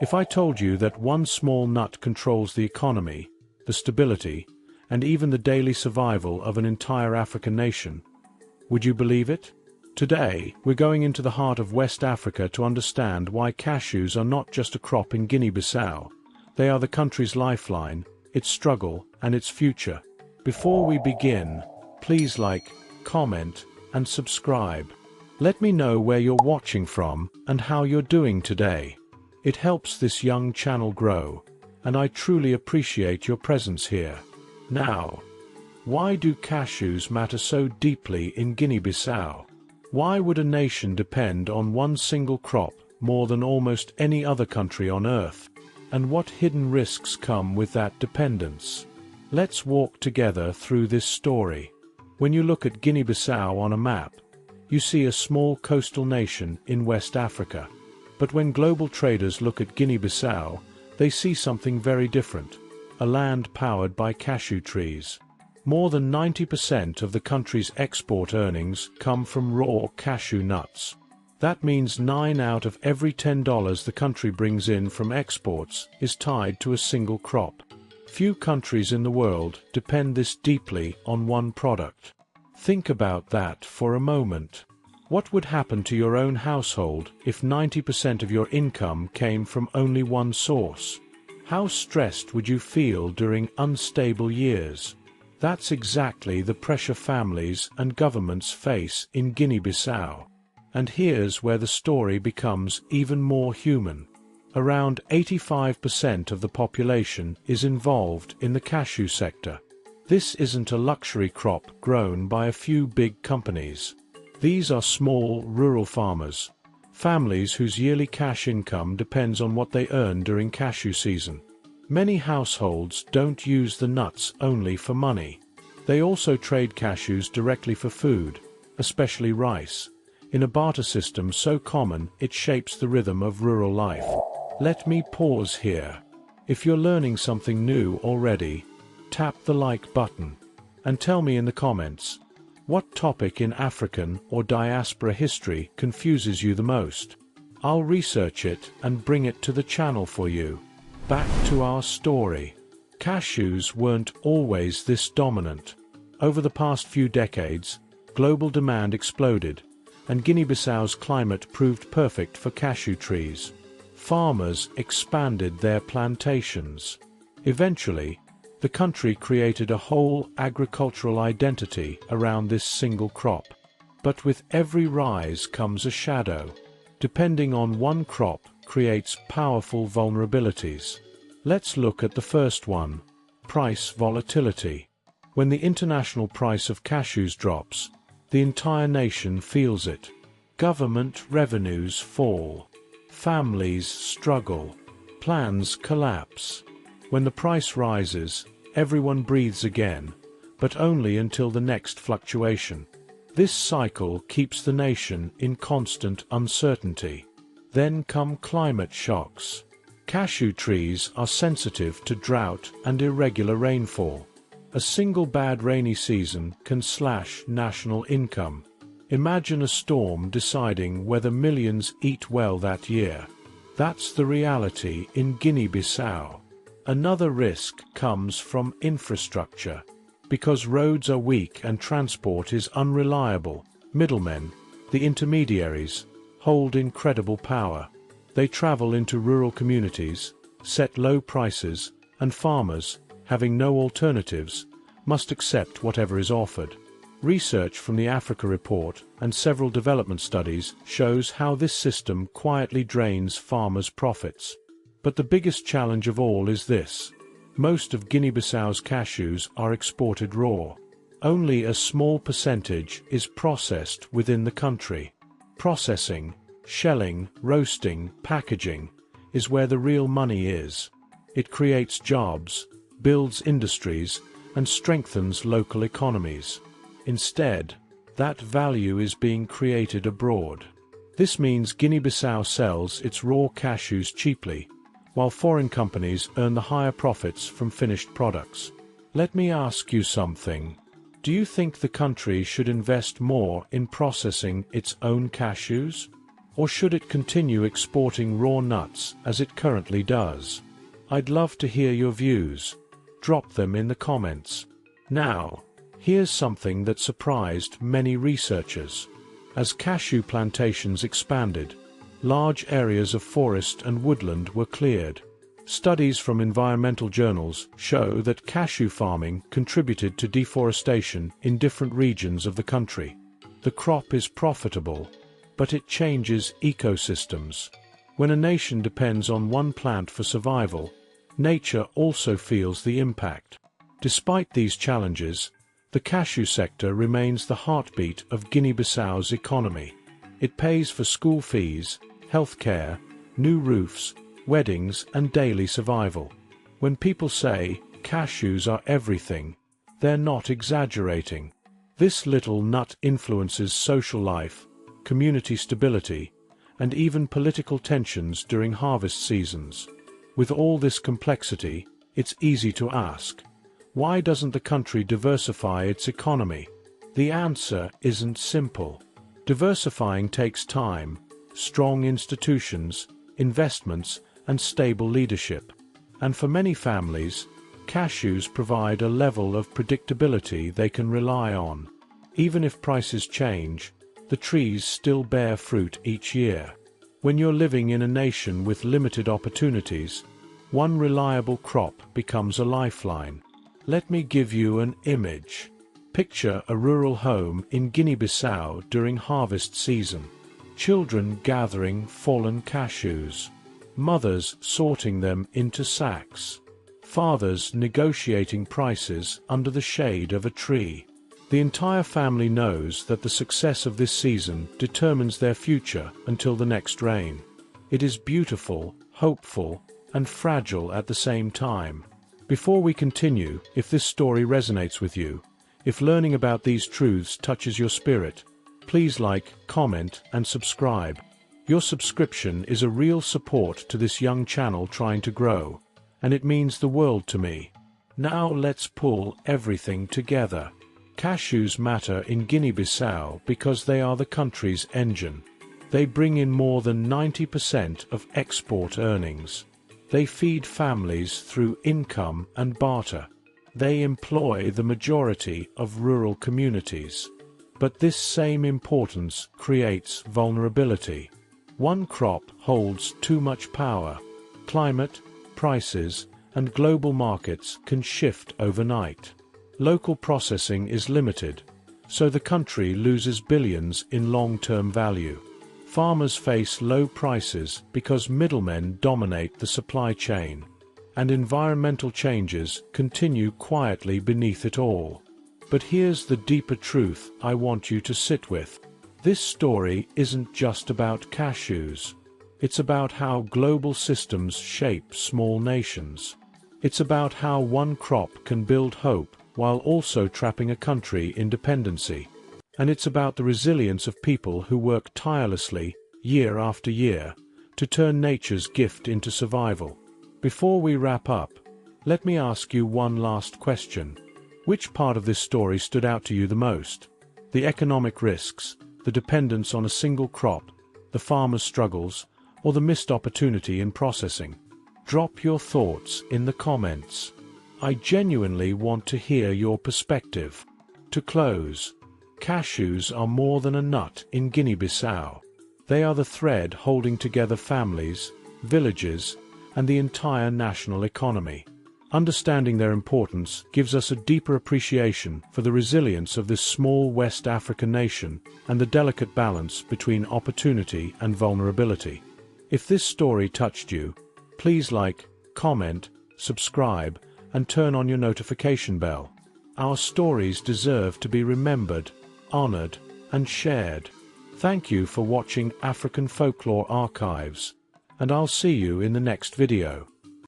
If I told you that one small nut controls the economy, the stability, and even the daily survival of an entire African nation, would you believe it? Today, we're going into the heart of West Africa to understand why cashews are not just a crop in Guinea Bissau. They are the country's lifeline, its struggle, and its future. Before we begin, please like, comment, and subscribe. Let me know where you're watching from and how you're doing today. It helps this young channel grow, and I truly appreciate your presence here. Now, why do cashews matter so deeply in Guinea Bissau? Why would a nation depend on one single crop more than almost any other country on Earth? And what hidden risks come with that dependence? Let's walk together through this story. When you look at Guinea Bissau on a map, you see a small coastal nation in West Africa. But when global traders look at Guinea Bissau, they see something very different: a land powered by cashew trees. More than 90% of the country's export earnings come from raw cashew nuts. That means 9 out of every $10 the country brings in from exports is tied to a single crop. Few countries in the world depend this deeply on one product. Think about that for a moment. What would happen to your own household if 90% of your income came from only one source? How stressed would you feel during unstable years? That's exactly the pressure families and governments face in Guinea Bissau. And here's where the story becomes even more human. Around 85% of the population is involved in the cashew sector. This isn't a luxury crop grown by a few big companies. These are small, rural farmers, families whose yearly cash income depends on what they earn during cashew season. Many households don't use the nuts only for money. They also trade cashews directly for food, especially rice, in a barter system so common it shapes the rhythm of rural life. Let me pause here. If you're learning something new already, tap the like button, and tell me in the comments, what topic in African or diaspora history confuses you the most? I'll research it and bring it to the channel for you. Back to our story. Cashews weren't always this dominant. Over the past few decades, global demand exploded, and Guinea-Bissau's climate proved perfect for cashew trees. Farmers expanded their plantations. Eventually, the country created a whole agricultural identity around this single crop. But with every rise comes a shadow. Depending on one crop creates powerful vulnerabilities. Let's look at the first one: price volatility. When the international price of cashews drops, the entire nation feels it. Government revenues fall. Families struggle. Plans collapse. When the price rises, everyone breathes again, but only until the next fluctuation. This cycle keeps the nation in constant uncertainty. Then come climate shocks. Cashew trees are sensitive to drought and irregular rainfall. A single bad rainy season can slash national income. Imagine a storm deciding whether millions eat well that year. That's the reality in Guinea Bissau. Another risk comes from infrastructure. Because roads are weak and transport is unreliable, middlemen, the intermediaries, hold incredible power. They travel into rural communities, set low prices, and farmers, having no alternatives, must accept whatever is offered. Research from the Africa Report and several development studies shows how this system quietly drains farmers' profits. But the biggest challenge of all is this: most of Guinea-Bissau's cashews are exported raw. Only a small percentage is processed within the country. Processing, shelling, roasting, packaging is where the real money is. It creates jobs, builds industries, and strengthens local economies. Instead, that value is being created abroad. This means Guinea-Bissau sells its raw cashews cheaply, while foreign companies earn the higher profits from finished products. Let me ask you something. Do you think the country should invest more in processing its own cashews? Or should it continue exporting raw nuts as it currently does? I'd love to hear your views. Drop them in the comments. Now, here's something that surprised many researchers. As cashew plantations expanded, large areas of forest and woodland were cleared. Studies from environmental journals show that cashew farming contributed to deforestation in different regions of the country. The crop is profitable, but it changes ecosystems. When a nation depends on one plant for survival, nature also feels the impact. Despite these challenges, the cashew sector remains the heartbeat of Guinea-Bissau's economy. It pays for school fees, healthcare, new roofs, weddings, and daily survival. When people say cashews are everything, they're not exaggerating. This little nut influences social life, community stability, and even political tensions during harvest seasons. With all this complexity, it's easy to ask, why doesn't the country diversify its economy? The answer isn't simple. Diversifying takes time, strong institutions, investments, and stable leadership. And for many families, cashews provide a level of predictability they can rely on. Even if prices change, the trees still bear fruit each year. When you're living in a nation with limited opportunities, one reliable crop becomes a lifeline. Let me give you an image. Picture a rural home in Guinea-Bissau during harvest season. Children gathering fallen cashews. Mothers sorting them into sacks. Fathers negotiating prices under the shade of a tree. The entire family knows that the success of this season determines their future until the next rain. It is beautiful, hopeful, and fragile at the same time. Before we continue, if this story resonates with you, if learning about these truths touches your spirit, please like, comment, and subscribe. Your subscription is a real support to this young channel trying to grow, and it means the world to me. Now let's pull everything together. Cashews matter in Guinea-Bissau because they are the country's engine. They bring in more than 90% of export earnings. They feed families through income and barter. They employ the majority of rural communities. But this same importance creates vulnerability. One crop holds too much power. Climate, prices, and global markets can shift overnight. Local processing is limited, so the country loses billions in long-term value. Farmers face low prices because middlemen dominate the supply chain, and environmental changes continue quietly beneath it all. But here's the deeper truth I want you to sit with. This story isn't just about cashews. It's about how global systems shape small nations. It's about how one crop can build hope while also trapping a country in dependency. And it's about the resilience of people who work tirelessly, year after year, to turn nature's gift into survival. Before we wrap up, let me ask you one last question. Which part of this story stood out to you the most? The economic risks, the dependence on a single crop, the farmer's struggles, or the missed opportunity in processing? Drop your thoughts in the comments. I genuinely want to hear your perspective. To close, cashews are more than a nut in Guinea-Bissau. They are the thread holding together families, villages, and the entire national economy. Understanding their importance gives us a deeper appreciation for the resilience of this small West African nation and the delicate balance between opportunity and vulnerability. If this story touched you, please like, comment, subscribe, and turn on your notification bell. Our stories deserve to be remembered, honored, and shared. Thank you for watching African Folklore Archives, and I'll see you in the next video.